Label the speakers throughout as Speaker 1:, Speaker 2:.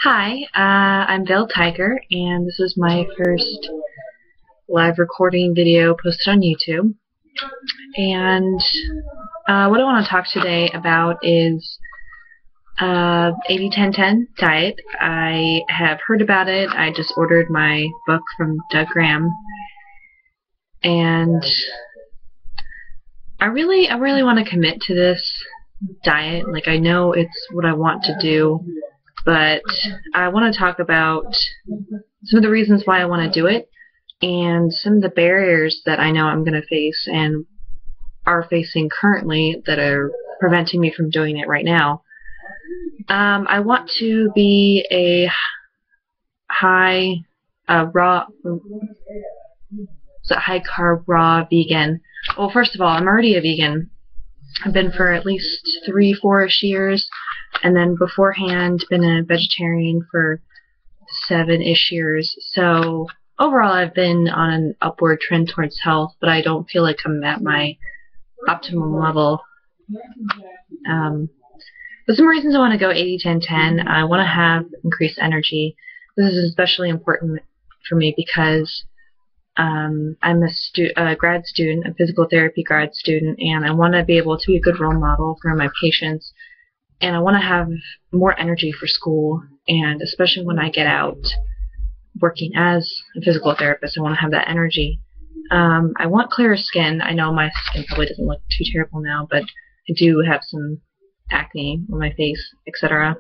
Speaker 1: Hi, I'm Belle Tiger, and this is my first live recording video posted on YouTube. And what I want to talk today about is 80-10-10 diet. I have heard about it. I just ordered my book from Doug Graham, and I really want to commit to this diet. Like, I know it's what I want to do, but I want to talk about some of the reasons why I want to do it and some of the barriers that I know I'm going to face and are facing currently that are preventing me from doing it right now. I want to be a high carb raw vegan. Well, first of all, I'm already a vegan. I've been for at least 3-4-ish years, and then beforehand been a vegetarian for 7-ish years. So overall I've been on an upward trend towards health, but I don't feel like I'm at my optimum level. But some reasons I want to go 80-10-10. I want to have increased energy. This is especially important for me because I'm a grad student, a physical therapy grad student, and I want to be able to be a good role model for my patients. And I want to have more energy for school, and especially when I get out working as a physical therapist, I want to have that energy. I want clearer skin. I know my skin probably doesn't look too terrible now, but I do have some acne on my face, etc.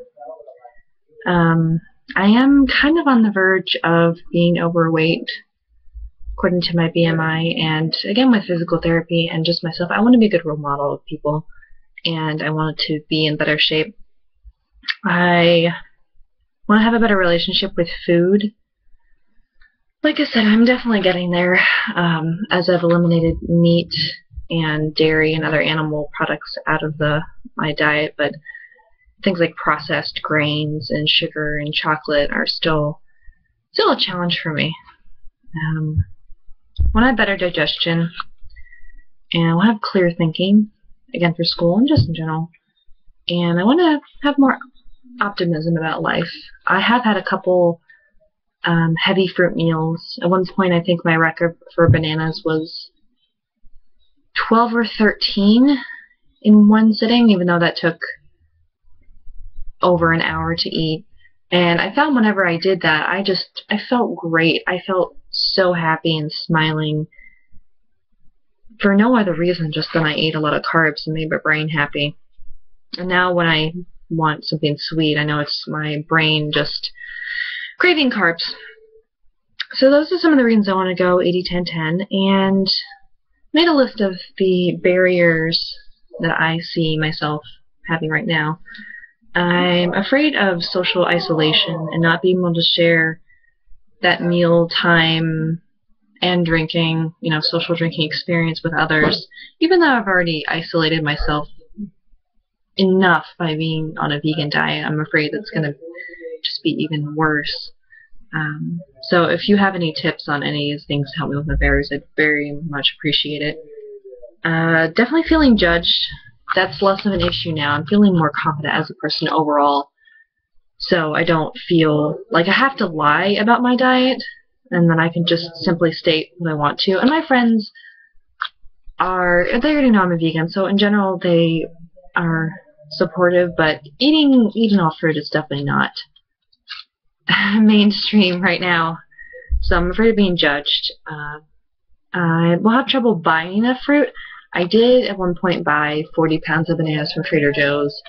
Speaker 1: I am kind of on the verge of being overweight, according to my BMI, and again with physical therapy and just myself, I want to be a good role model of people, and I want to be in better shape. I want to have a better relationship with food. Like I said, I'm definitely getting there, as I've eliminated meat and dairy and other animal products out of my diet, but things like processed grains and sugar and chocolate are still a challenge for me. I want to have better digestion, and I want to have clear thinking, again for school and just in general, and I want to have more optimism about life. I have had a couple heavy fruit meals. At one point I think my record for bananas was 12 or 13 in one sitting, even though that took over an hour to eat. And I found whenever I did that, I felt great. I felt so happy and smiling for no other reason, just that I ate a lot of carbs and made my brain happy. And now when I want something sweet, I know it's my brain just craving carbs. So those are some of the reasons I want to go 80-10-10, and made a list of the barriers that I see myself having right now. I'm afraid of social isolation and not being able to share that meal time and drinking, social drinking experience with others, even though I've already isolated myself enough by being on a vegan diet. I'm afraid it's going to just be even worse. So if you have any tips on any of these things to help me with my barriers, I'd very much appreciate it. Definitely feeling judged. That's less of an issue now. I'm feeling more confident as a person overall, so I don't feel like I have to lie about my diet, and then I can just simply state what I want to. And my friends they already know I'm a vegan, so in general they are supportive, but eating all fruit is definitely not mainstream right now, so I'm afraid of being judged. I will have trouble buying enough fruit. I did at one point buy 40 pounds of bananas from Trader Joe's.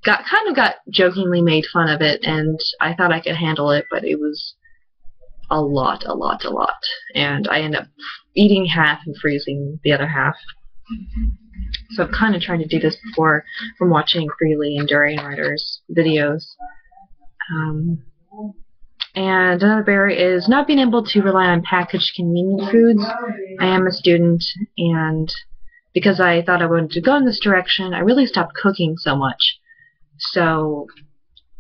Speaker 1: Got jokingly made fun of it, and I thought I could handle it, but it was a lot. And I ended up eating half and freezing the other half. So I'm kind of trying to do this before from watching Freely and Durian Riders videos. And another barrier is not being able to rely on packaged convenient foods. I am a student, and because I thought I wanted to go in this direction, I really stopped cooking so much. So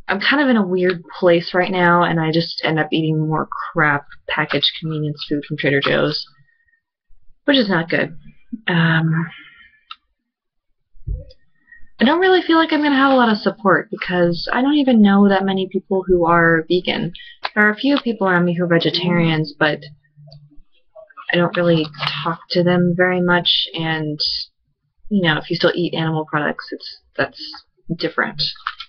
Speaker 1: I'm kind of in a weird place right now, and I just end up eating more crap packaged convenience food from Trader Joe's, which is not good. I don't really feel like I'm going to have a lot of support because I don't even know that many people who are vegan. There are a few people around me who are vegetarians, but I don't really talk to them very much, and you know, if you still eat animal products, that's different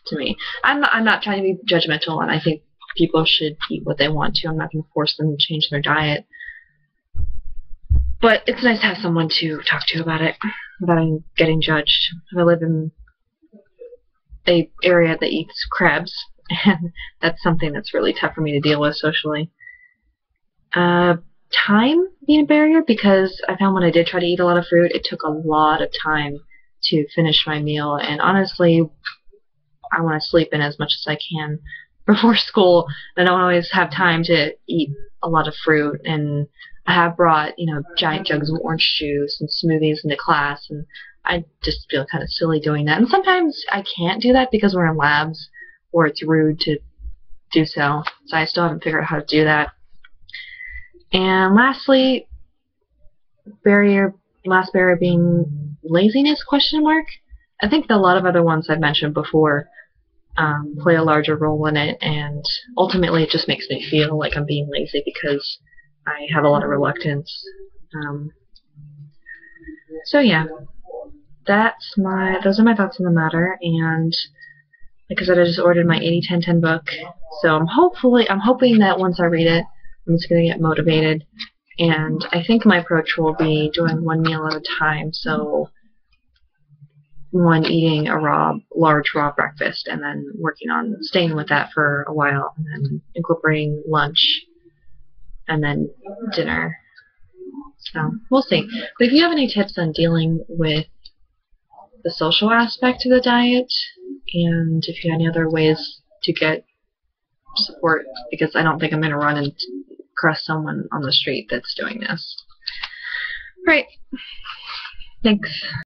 Speaker 1: to me. I'm not trying to be judgmental, and I think people should eat what they want to. I'm not going to force them to change their diet. But it's nice to have someone to talk to about it without getting judged. I live in a area that eats crabs, and that's something that's really tough for me to deal with socially. Time being a barrier, because I found when I did try to eat a lot of fruit, it took a lot of time to finish my meal, and honestly, I want to sleep in as much as I can before school. I don't always have time to eat a lot of fruit, and I have brought, you know, giant jugs of orange juice and smoothies into class, and I just feel kind of silly doing that. And sometimes I can't do that because we're in labs, or it's rude to do so. So I still haven't figured out how to do that. And lastly, last barrier being laziness, question mark. I think that a lot of other ones I've mentioned before play a larger role in it, and ultimately it just makes me feel like I'm being lazy because I have a lot of reluctance. So yeah, those are my thoughts on the matter, and like I said, I just ordered my 80-10-10 book, so I'm hoping that once I read it, I'm just going to get motivated, and I think my approach will be doing one meal at a time, so one eating a large raw breakfast, and then working on staying with that for a while, and then incorporating lunch, and then dinner. So we'll see. But if you have any tips on dealing with the social aspect of the diet, and if you have any other ways to get support, because I don't think I'm going to run and cross someone on the street that's doing this. Right. Thanks.